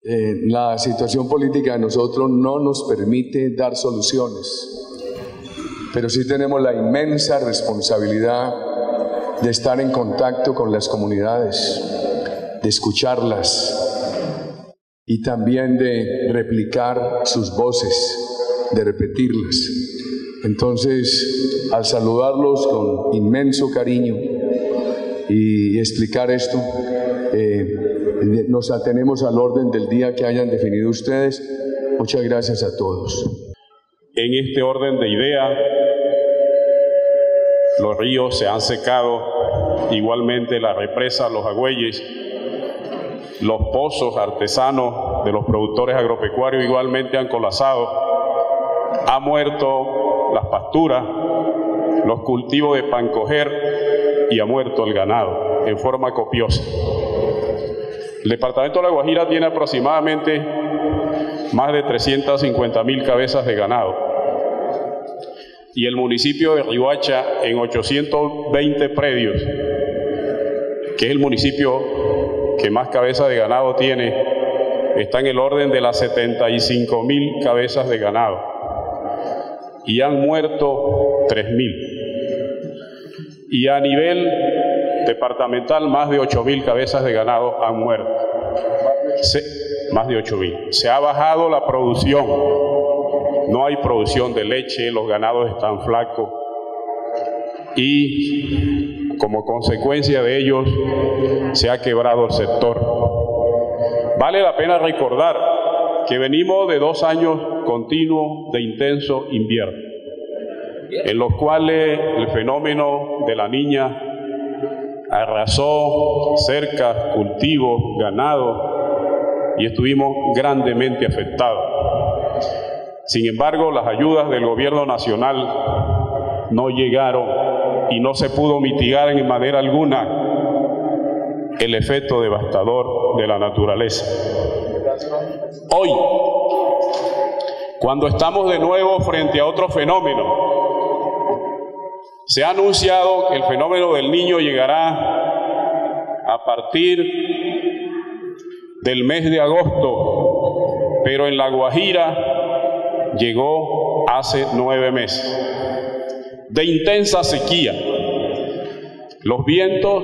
La situación política de nosotros no nos permite dar soluciones, pero sí tenemos la inmensa responsabilidad de estar en contacto con las comunidades, de escucharlas y también de replicar sus voces, de repetirlas. Entonces, al saludarlos con inmenso cariño y explicar esto, nos atenemos al orden del día que hayan definido ustedes. Muchas gracias a todos. En este orden de ideas, los ríos se han secado, igualmente la represa, los agüeyes, los pozos artesanos de los productores agropecuarios igualmente han colapsado, ha muerto las pasturas, los cultivos de pancoger y ha muerto el ganado en forma copiosa. El departamento de La Guajira tiene aproximadamente más de 350.000 cabezas de ganado y el municipio de Riohacha en 820 predios, que es el municipio que más cabezas de ganado tiene, está en el orden de las 75.000 cabezas de ganado y han muerto 3.000. Y a nivel departamental más de 8.000 cabezas de ganado han muerto. Más de 8.000. Se ha bajado la producción. No hay producción de leche, los ganados están flacos y como consecuencia de ellos se ha quebrado el sector. Vale la pena recordar que venimos de 2 años continuos de intenso invierno, en los cuales el fenómeno de la Niña arrasó cercas, cultivos, ganado y estuvimos grandemente afectados. Sin embargo, las ayudas del gobierno nacional no llegaron y no se pudo mitigar en manera alguna el efecto devastador de la naturaleza. Hoy, cuando estamos de nuevo frente a otro fenómeno, se ha anunciado que el fenómeno del Niño llegará a partir del mes de agosto, pero en La Guajira llegó hace 9 meses de intensa sequía. Los vientos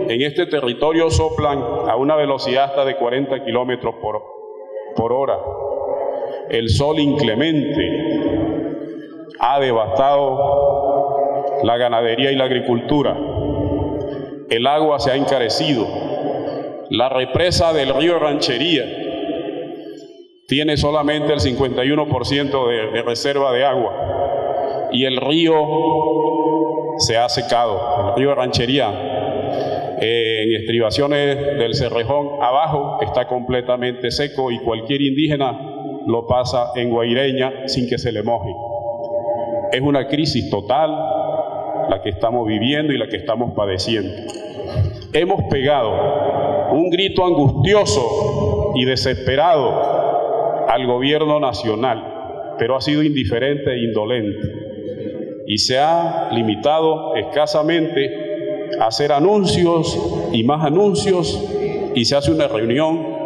en este territorio soplan a una velocidad hasta de 40 kilómetros por hora. El sol inclemente ha devastado la ganadería y la agricultura. El agua se ha encarecido. La represa del río Ranchería tiene solamente el 51% de reserva de agua y el río se ha secado. El río Ranchería, en estribaciones del Cerrejón abajo, está completamente seco y cualquier indígena lo pasa en guaireña sin que se le moje. Es una crisis total la que estamos viviendo y la que estamos padeciendo. Hemos pegado un grito angustioso y desesperado al gobierno nacional, pero ha sido indiferente e indolente y se ha limitado escasamente a hacer anuncios y más anuncios y se hace una reunión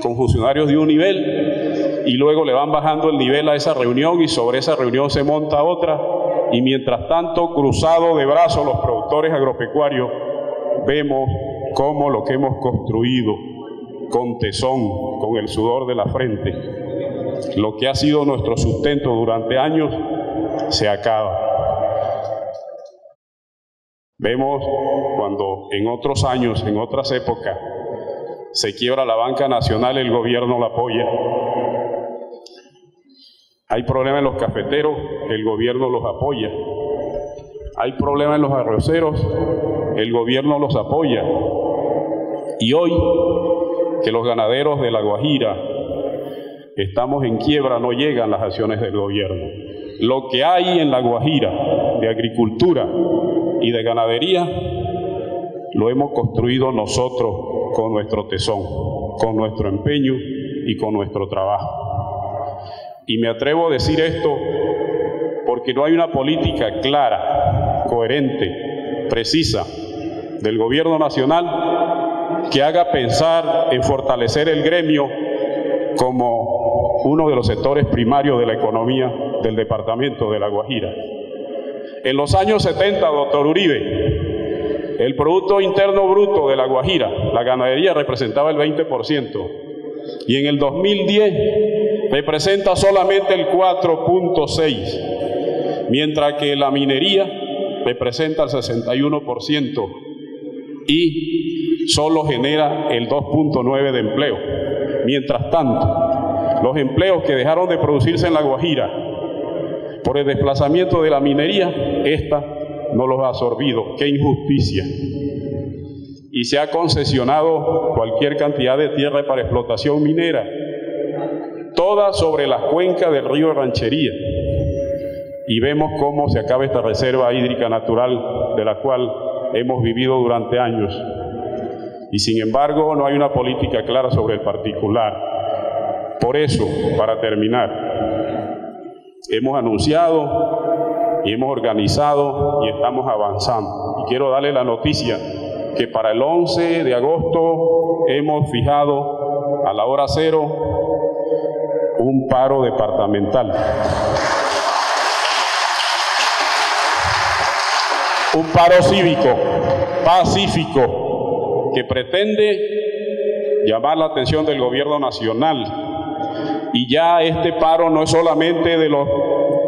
con funcionarios de un nivel y luego le van bajando el nivel a esa reunión y sobre esa reunión se monta otra y mientras tanto, cruzado de brazos los productores agropecuarios, vemos cómo lo que hemos construido con tesón, con el sudor de la frente, lo que ha sido nuestro sustento durante años, se acaba. Vemos cuando en otros años, en otras épocas, se quiebra la banca nacional, el gobierno la apoya. Hay problemas en los cafeteros, el gobierno los apoya. Hay problemas en los arroceros, el gobierno los apoya. Y hoy, que los ganaderos de La Guajira estamos en quiebra, no llegan las acciones del gobierno. Lo que hay en La Guajira de agricultura y de ganadería, lo hemos construido nosotros con nuestro tesón, con nuestro empeño y con nuestro trabajo. Y me atrevo a decir esto porque no hay una política clara, coherente, precisa del gobierno nacional que haga pensar en fortalecer el gremio como uno de los sectores primarios de la economía del departamento de La Guajira. En los años 70, doctor Uribe, el Producto Interno Bruto de La Guajira, la ganadería representaba el 20%, y en el 2010 representa solamente el 4.6%, mientras que la minería representa el 61% y solo genera el 2.9% de empleo. Mientras tanto, los empleos que dejaron de producirse en La Guajira por el desplazamiento de la minería, esta no los ha absorbido. ¡Qué injusticia! Y se ha concesionado cualquier cantidad de tierra para explotación minera, toda sobre las cuencas del río Ranchería. Y vemos cómo se acaba esta reserva hídrica natural de la cual hemos vivido durante años. Y sin embargo, no hay una política clara sobre el particular. Por eso, para terminar, hemos anunciado y hemos organizado y estamos avanzando. Y quiero darle la noticia que para el 11 de agosto hemos fijado a la hora 0 un paro departamental. Un paro cívico, pacífico, que pretende llamar la atención del gobierno nacional. Y ya este paro no es solamente de los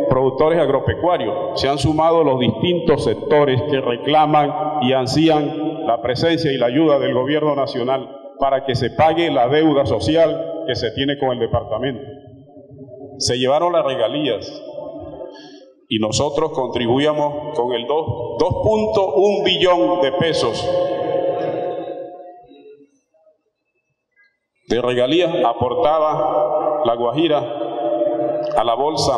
productores agropecuarios, se han sumado los distintos sectores que reclaman y ansían la presencia y la ayuda del gobierno nacional para que se pague la deuda social que se tiene con el departamento. Se llevaron las regalías y nosotros contribuíamos con el 2.1 billón de pesos de regalías aportaba La Guajira a la Bolsa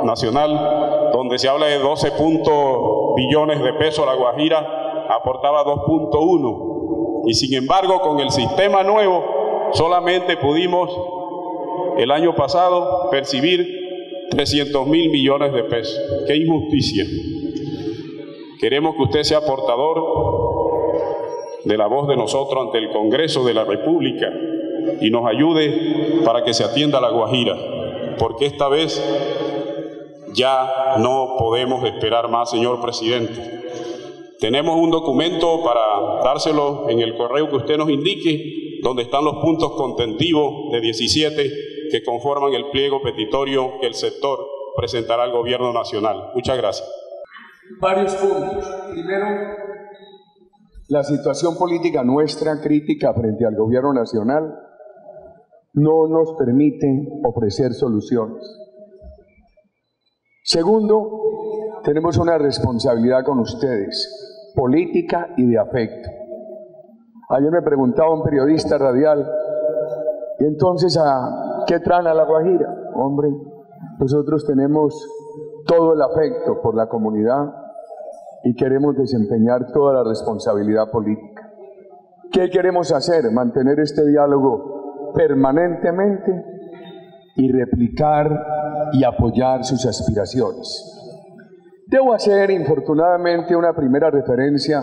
Nacional, donde se habla de 12 billones de pesos. La Guajira aportaba 2.1, y sin embargo con el sistema nuevo solamente pudimos el año pasado percibir 300.000 millones de pesos. ¡Qué injusticia! Queremos que usted sea portador de la voz de nosotros ante el Congreso de la República y nos ayude para que se atienda a La Guajira, porque esta vez ya no podemos esperar más, señor presidente. Tenemos un documento para dárselo en el correo que usted nos indique, donde están los puntos contentivos de 17 que conforman el pliego petitorio que el sector presentará al gobierno nacional. Muchas gracias. Varios puntos. Primero, la situación política nuestra crítica frente al gobierno nacional no nos permite ofrecer soluciones. Segundo, tenemos una responsabilidad con ustedes, política y de afecto. Ayer me preguntaba un periodista radial, ¿y entonces a qué traen a La Guajira? Hombre, nosotros tenemos todo el afecto por la comunidad y queremos desempeñar toda la responsabilidad política. ¿Qué queremos hacer? Mantener este diálogo permanentemente y replicar y apoyar sus aspiraciones. Debo hacer, infortunadamente, una primera referencia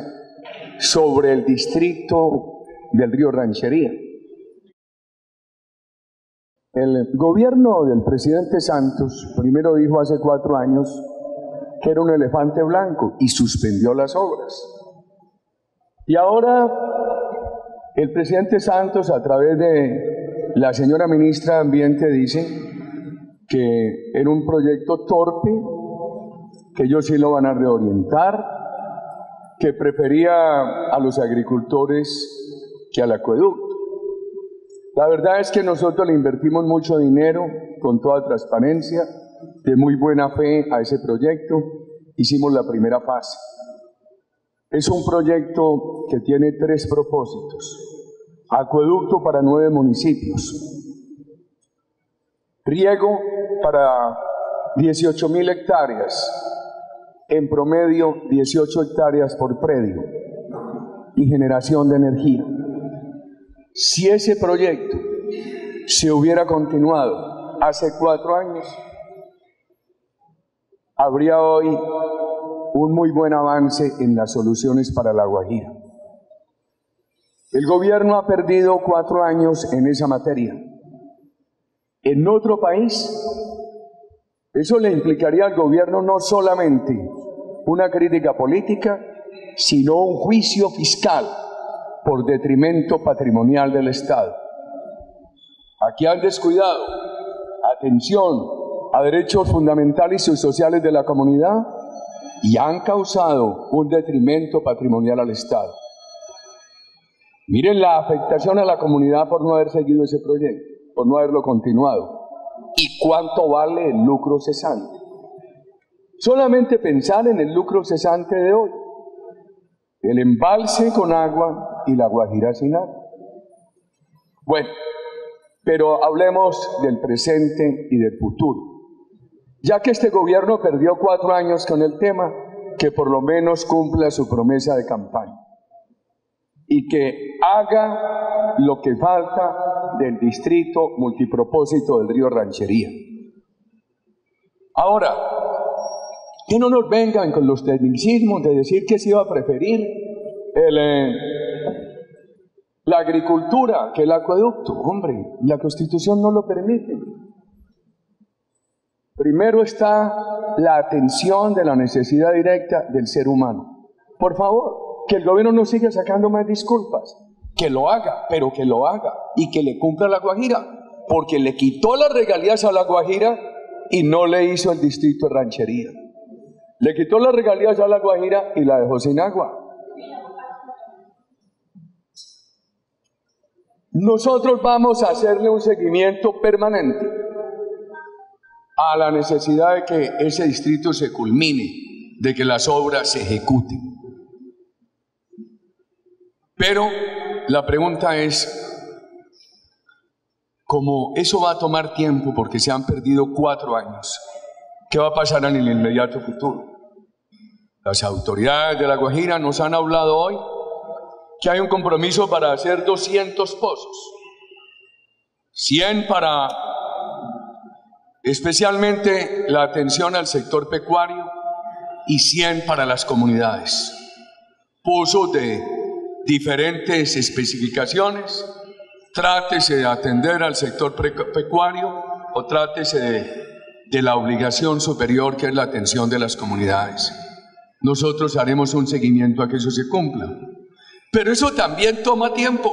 sobre el distrito del río Ranchería. El gobierno del presidente Santos primero dijo hace 4 años que era un elefante blanco y suspendió las obras. Y ahora el presidente Santos, a través de la señora ministra de Ambiente, dice que era un proyecto torpe, que ellos sí lo van a reorientar, que prefería a los agricultores que al acueducto. La verdad es que nosotros le invertimos mucho dinero, con toda transparencia, de muy buena fe a ese proyecto. Hicimos la primera fase. Es un proyecto que tiene 3 propósitos. Acueducto para 9 municipios. Riego para 18.000 hectáreas. En promedio 18 hectáreas por predio. Y generación de energía. Si ese proyecto se hubiera continuado hace 4 años, habría hoy un muy buen avance en las soluciones para La Guajira. El gobierno ha perdido 4 años en esa materia. en otro país, eso le implicaría al gobierno no solamente una crítica política, sino un juicio fiscal por detrimento patrimonial del Estado. Aquí han descuidado atención a derechos fundamentales y sociales de la comunidad y han causado un detrimento patrimonial al Estado. Miren la afectación a la comunidad por no haber seguido ese proyecto, por no haberlo continuado. ¿Y cuánto vale el lucro cesante? Solamente pensar en el lucro cesante de hoy. El embalse con agua y la Guajira sin agua. Bueno, pero hablemos del presente y del futuro. Ya que este gobierno perdió 4 años con el tema, que por lo menos cumpla su promesa de campaña y que haga lo que falta del distrito multipropósito del río Ranchería. Ahora, que no nos vengan con los tecnicismos de decir que se iba a preferir la agricultura que el acueducto. Hombre, la Constitución no lo permite. Primero está la atención de la necesidad directa del ser humano. Por favor, que el gobierno no siga sacando más disculpas. Que lo haga, pero que lo haga y que le cumpla la Guajira, porque le quitó las regalías a la Guajira y no le hizo el distrito de Ranchería. Le quitó las regalías a la Guajira y la dejó sin agua. Nosotros vamos a hacerle un seguimiento permanente a la necesidad de que ese distrito se culmine, de que las obras se ejecuten. Pero la pregunta es, como eso va a tomar tiempo porque se han perdido 4 años, ¿qué va a pasar en el inmediato futuro? Las autoridades de La Guajira nos han hablado hoy que hay un compromiso para hacer 200 pozos, 100 para especialmente la atención al sector pecuario y 100 para las comunidades. Pozos de diferentes especificaciones, trátese de atender al sector pecuario o trátese de la obligación superior que es la atención de las comunidades. Nosotros haremos un seguimiento a que eso se cumpla. Pero eso también toma tiempo,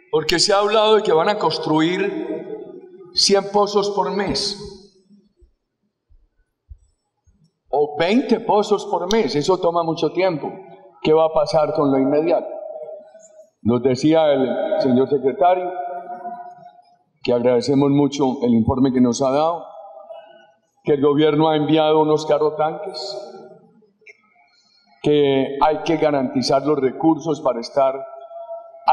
porque se ha hablado de que van a construir 100 pozos por mes o 20 pozos por mes. Eso toma mucho tiempo. ¿Qué va a pasar con lo inmediato? Nos decía el señor secretario, que agradecemos mucho el informe que nos ha dado, que el gobierno ha enviado unos carrotanques, que hay que garantizar los recursos para estar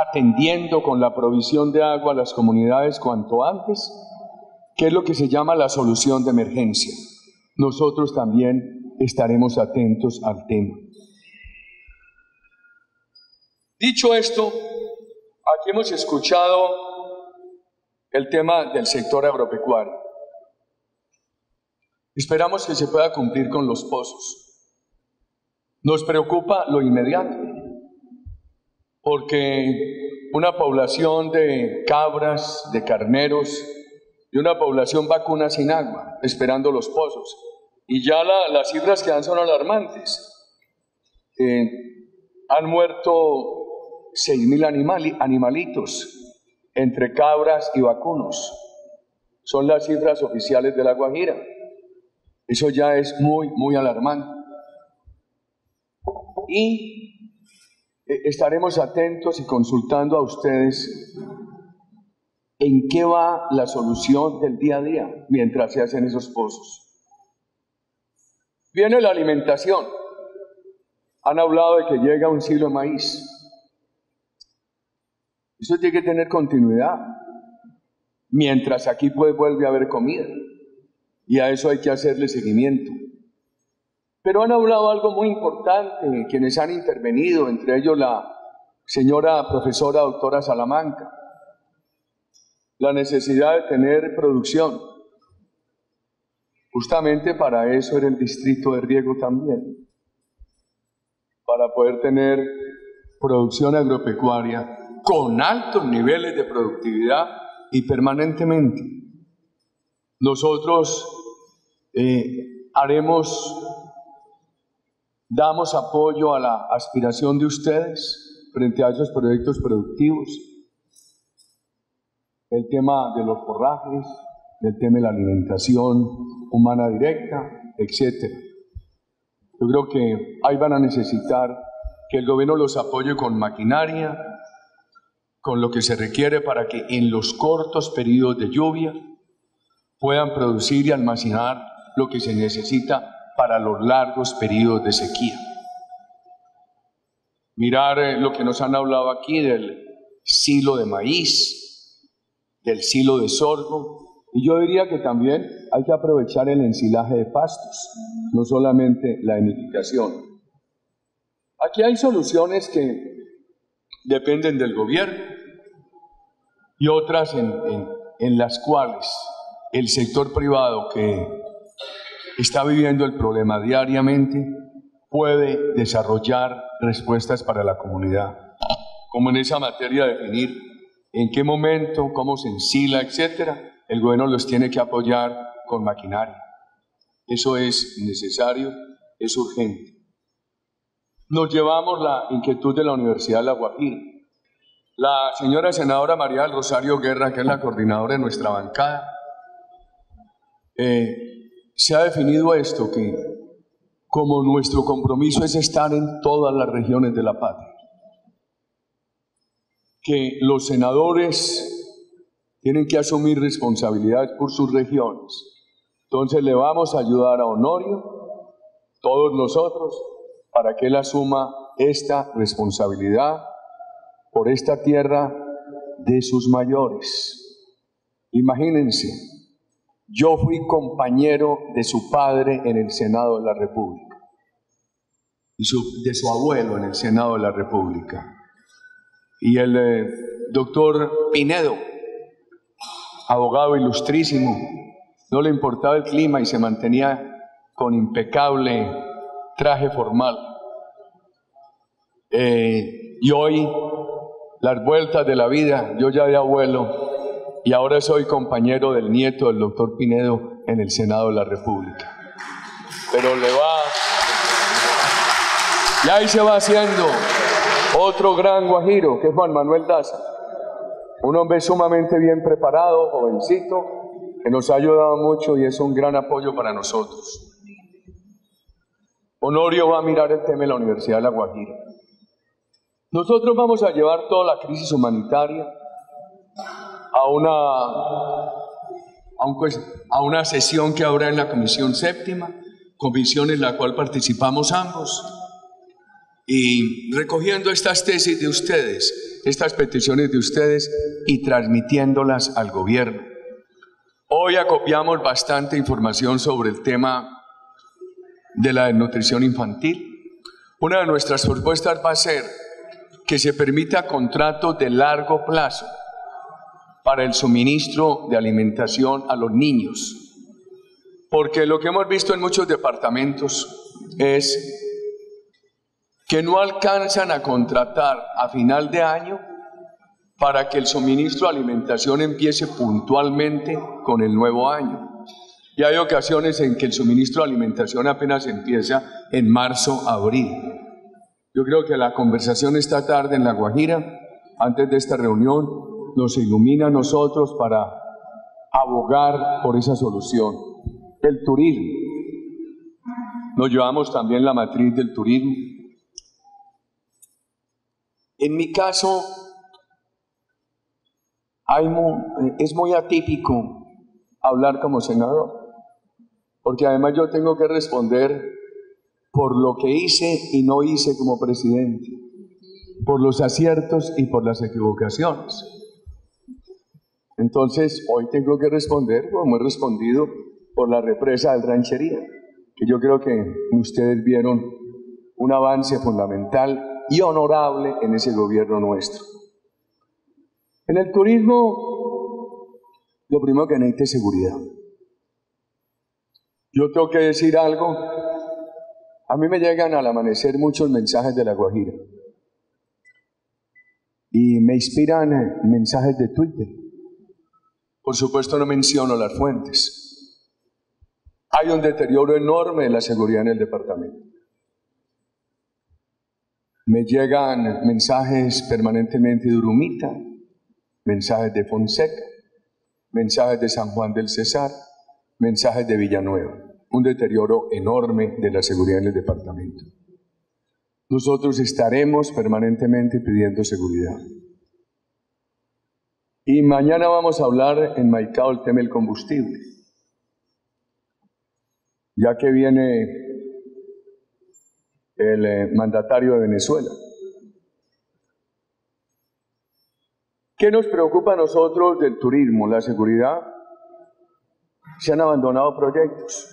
atendiendo con la provisión de agua a las comunidades cuanto antes, que es lo que se llama la solución de emergencia. Nosotros también estaremos atentos al tema. Dicho esto, aquí hemos escuchado el tema del sector agropecuario. Esperamos que se pueda cumplir con los pozos. Nos preocupa lo inmediato, porque una población de cabras, de carneros, y una población vacuna sin agua, esperando los pozos. Y ya las cifras que dan son alarmantes. Han muerto 6.000 animalitos entre cabras y vacunos. Son las cifras oficiales de La Guajira. Eso ya es muy, muy alarmante. Y estaremos atentos y consultando a ustedes en qué va la solución del día a día mientras se hacen esos pozos. Viene la alimentación. Han hablado de que llega un kilo de maíz. Eso tiene que tener continuidad. Mientras aquí pues vuelve a haber comida. Y a eso hay que hacerle seguimiento. Pero han hablado algo muy importante, quienes han intervenido, entre ellos la señora profesora doctora Salamanca, la necesidad de tener producción. Justamente para eso era el distrito de riego también, para poder tener producción agropecuaria con altos niveles de productividad y permanentemente. Nosotros damos apoyo a la aspiración de ustedes frente a esos proyectos productivos, el tema de los forrajes, el tema de la alimentación humana directa, etc. Yo creo que ahí van a necesitar que el gobierno los apoye con maquinaria, con lo que se requiere para que en los cortos periodos de lluvia puedan producir y almacenar lo que se necesita para los largos periodos de sequía. Mirar lo que nos han hablado aquí del silo de maíz, del silo de sorgo, y yo diría que también hay que aprovechar el ensilaje de pastos, no solamente la enificación. Aquí hay soluciones que dependen del gobierno y otras en las cuales el sector privado, que está viviendo el problema diariamente, puede desarrollar respuestas para la comunidad, como en esa materia definir en qué momento, cómo se ensila, etcétera. El gobierno los tiene que apoyar con maquinaria. Eso es necesario, es urgente. Nos llevamos la inquietud de la Universidad de La Guajira. La señora senadora María del Rosario Guerra, que es la coordinadora de nuestra bancada, se ha definido esto, que como nuestro compromiso es estar en todas las regiones de la patria, que los senadores tienen que asumir responsabilidades por sus regiones. Entonces le vamos a ayudar a Honorio, todos nosotros, para que él asuma esta responsabilidad por esta tierra de sus mayores. Imagínense, yo fui compañero de su padre en el Senado de la República y de su abuelo en el Senado de la República. Y el doctor Pinedo, abogado ilustrísimo, no le importaba el clima y se mantenía con impecable traje formal. Y hoy, las vueltas de la vida, yo ya de abuelo, y ahora soy compañero del nieto del doctor Pinedo en el Senado de la República. Pero y ahí se va haciendo otro gran guajiro, que es Juan Manuel Daza, un hombre sumamente bien preparado, jovencito, que nos ha ayudado mucho y es un gran apoyo para nosotros. Honorio va a mirar el tema de la Universidad de La Guajira. Nosotros vamos a llevar toda la crisis humanitaria a una sesión que habrá en la Comisión Séptima, comisión en la cual participamos ambos, y recogiendo estas tesis de ustedes, estas peticiones de ustedes y transmitiéndolas al gobierno. Hoy acopiamos bastante información sobre el tema de la desnutrición infantil. Una de nuestras propuestas va a ser que se permita contratos de largo plazo para el suministro de alimentación a los niños, porque lo que hemos visto en muchos departamentos es que no alcanzan a contratar a final de año para que el suministro de alimentación empiece puntualmente con el nuevo año. Y hay ocasiones en que el suministro de alimentación apenas empieza en marzo, abril. Yo creo que la conversación esta tarde en La Guajira, antes de esta reunión, nos ilumina a nosotros para abogar por esa solución. El turismo. Nos llevamos también la matriz del turismo. En mi caso, es muy atípico hablar como senador, porque además yo tengo que responder por lo que hice y no hice como presidente, por los aciertos y por las equivocaciones. Entonces, hoy tengo que responder, como he respondido, por la represa del Ranchería, que yo creo que ustedes vieron un avance fundamental y honorable en ese gobierno nuestro. En el turismo, lo primero que necesita es seguridad. Yo tengo que decir algo. A mí me llegan al amanecer muchos mensajes de La Guajira y me inspiran mensajes de Twitter. Por supuesto no menciono las fuentes. Hay un deterioro enorme de la seguridad en el departamento. Me llegan mensajes permanentemente de Urumita, mensajes de Fonseca, mensajes de San Juan del Cesar, mensajes de Villanueva. Un deterioro enorme de la seguridad en el departamento. Nosotros estaremos permanentemente pidiendo seguridad. Y mañana vamos a hablar en Maicao el tema del combustible. Ya que viene el mandatario de Venezuela. ¿Qué nos preocupa a nosotros del turismo? La seguridad. Se han abandonado proyectos.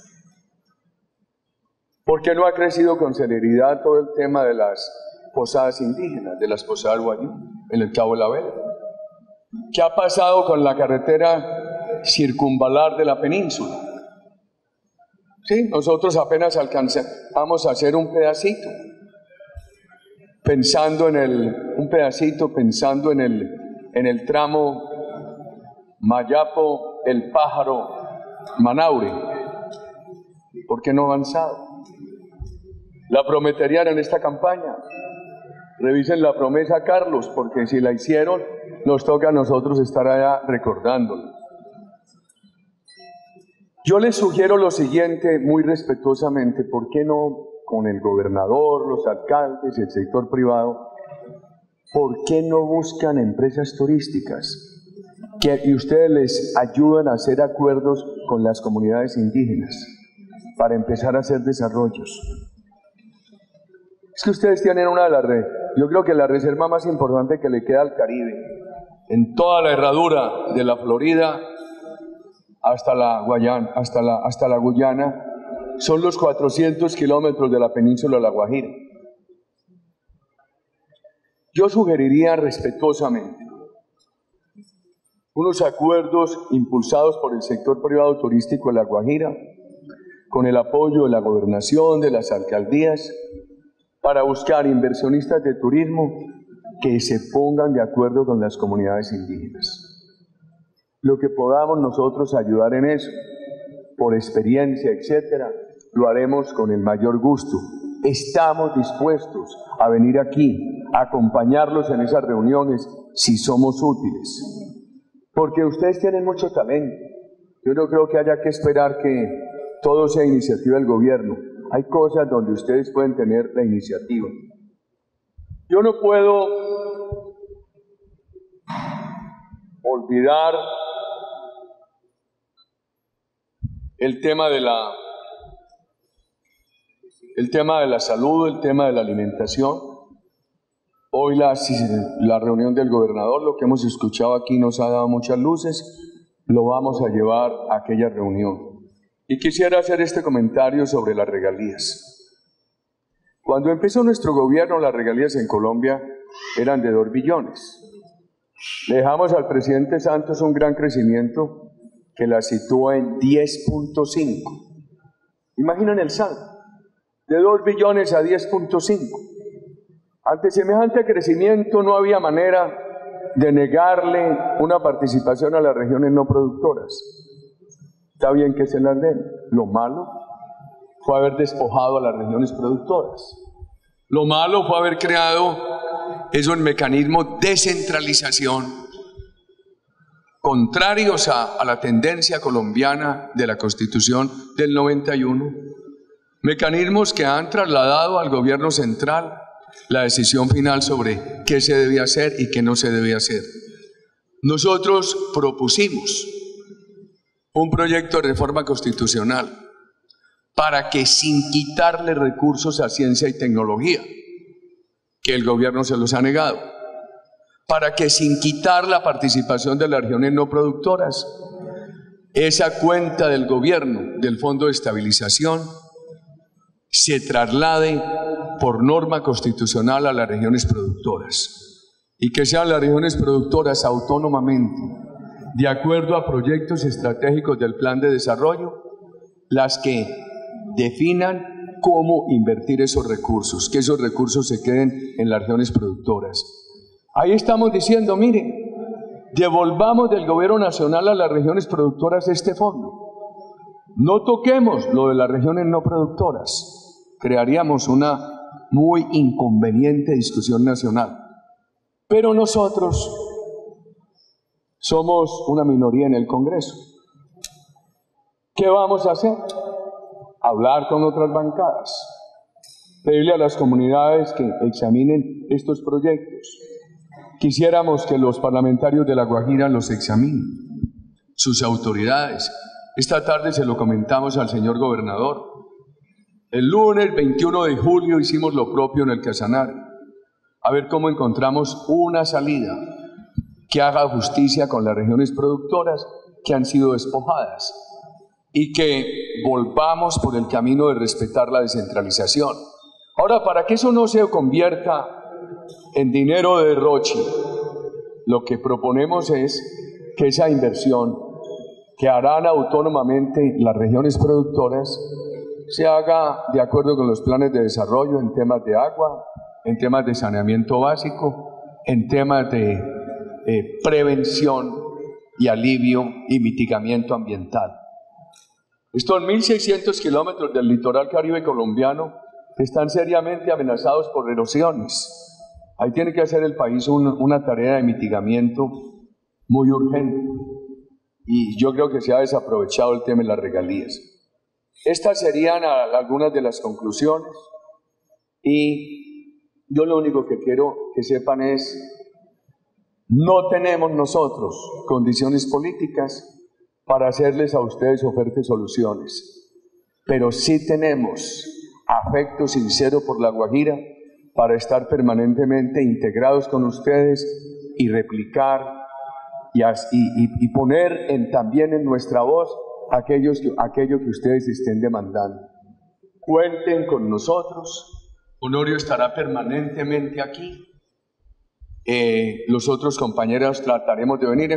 ¿Por qué no ha crecido con celeridad todo el tema de las posadas indígenas, de las posadas guayú, en el Cabo de la Vela? ¿Qué ha pasado con la carretera circunvalar de la península? Sí, nosotros apenas alcanzamos a hacer un pedacito, pensando en el tramo Mayapo, El Pájaro, Manaure. ¿Por qué no ha avanzado? La prometerían en esta campaña. Revisen la promesa, Carlos, porque si la hicieron, nos toca a nosotros estar allá recordándola. Yo les sugiero lo siguiente, muy respetuosamente, ¿por qué no con el gobernador, los alcaldes, el sector privado? ¿Por qué no buscan empresas turísticas y ustedes les ayudan a hacer acuerdos con las comunidades indígenas para empezar a hacer desarrollos? Es que ustedes tienen una de las yo creo que la reserva más importante que le queda al Caribe, en toda la herradura de la Florida hasta la Guyana, son los 400 kilómetros de la península de La Guajira. Yo sugeriría respetuosamente unos acuerdos impulsados por el sector privado turístico de La Guajira, con el apoyo de la gobernación, de las alcaldías, para buscar inversionistas de turismo que se pongan de acuerdo con las comunidades indígenas. Lo que podamos nosotros ayudar en eso, por experiencia, etcétera, lo haremos con el mayor gusto. Estamos dispuestos a venir aquí, a acompañarlos en esas reuniones si somos útiles. Porque ustedes tienen mucho talento. Yo no creo que haya que esperar que todo sea iniciativa del gobierno. Hay cosas donde ustedes pueden tener la iniciativa. Yo no puedo olvidar el tema de la salud, el tema de la alimentación. Hoy la reunión del gobernador, lo que hemos escuchado aquí nos ha dado muchas luces, lo vamos a llevar a aquella reunión. Y quisiera hacer este comentario sobre las regalías. Cuando empezó nuestro gobierno, las regalías en Colombia eran de 2 billones. Le dejamos al presidente Santos un gran crecimiento que la sitúa en 10.5. Imaginan el salto, de 2 billones a 10.5. Ante semejante crecimiento no había manera de negarle una participación a las regiones no productoras. Está bien que se las den. Lo malo fue haber despojado a las regiones productoras. Lo malo fue haber creado esos mecanismos de descentralización contrarios a la tendencia colombiana de la Constitución del 91. Mecanismos que han trasladado al gobierno central la decisión final sobre qué se debía hacer y qué no se debía hacer. Nosotros propusimos un proyecto de reforma constitucional para que, sin quitarle recursos a ciencia y tecnología, que el gobierno se los ha negado, para que, sin quitar la participación de las regiones no productoras, esa cuenta del gobierno, del Fondo de Estabilización, se traslade por norma constitucional a las regiones productoras y que sean las regiones productoras autónomamente, de acuerdo a proyectos estratégicos del plan de desarrollo, las que definan cómo invertir esos recursos, que esos recursos se queden en las regiones productoras. Ahí estamos diciendo, miren, devolvamos del gobierno nacional a las regiones productoras este fondo. No toquemos lo de las regiones no productoras. Crearíamos una muy inconveniente discusión nacional. Pero nosotros somos una minoría en el Congreso. ¿Qué vamos a hacer? Hablar con otras bancadas. Pedirle a las comunidades que examinen estos proyectos. Quisiéramos que los parlamentarios de La Guajira los examinen, sus autoridades. Esta tarde se lo comentamos al señor gobernador. El lunes 21 de julio hicimos lo propio en el Casanare. A ver cómo encontramos una salida que haga justicia con las regiones productoras que han sido despojadas y que volvamos por el camino de respetar la descentralización. Ahora, para que eso no se convierta en dinero de derroche, lo que proponemos es que esa inversión que harán autónomamente las regiones productoras se haga de acuerdo con los planes de desarrollo en temas de agua, en temas de saneamiento básico, en temas de prevención y alivio y mitigamiento ambiental. Estos 1.600 kilómetros del litoral caribe colombiano están seriamente amenazados por erosiones. Ahí tiene que hacer el país una tarea de mitigamiento muy urgente. Y yo creo que se ha desaprovechado el tema de las regalías. Estas serían algunas de las conclusiones. Y yo lo único que quiero que sepan es, no tenemos nosotros condiciones políticas para hacerles a ustedes ofertas de soluciones. Pero sí tenemos afecto sincero por La Guajira para estar permanentemente integrados con ustedes y replicar y poner también en nuestra voz aquello que ustedes estén demandando. Cuenten con nosotros. Honorio estará permanentemente aquí. Los otros compañeros trataremos de venir.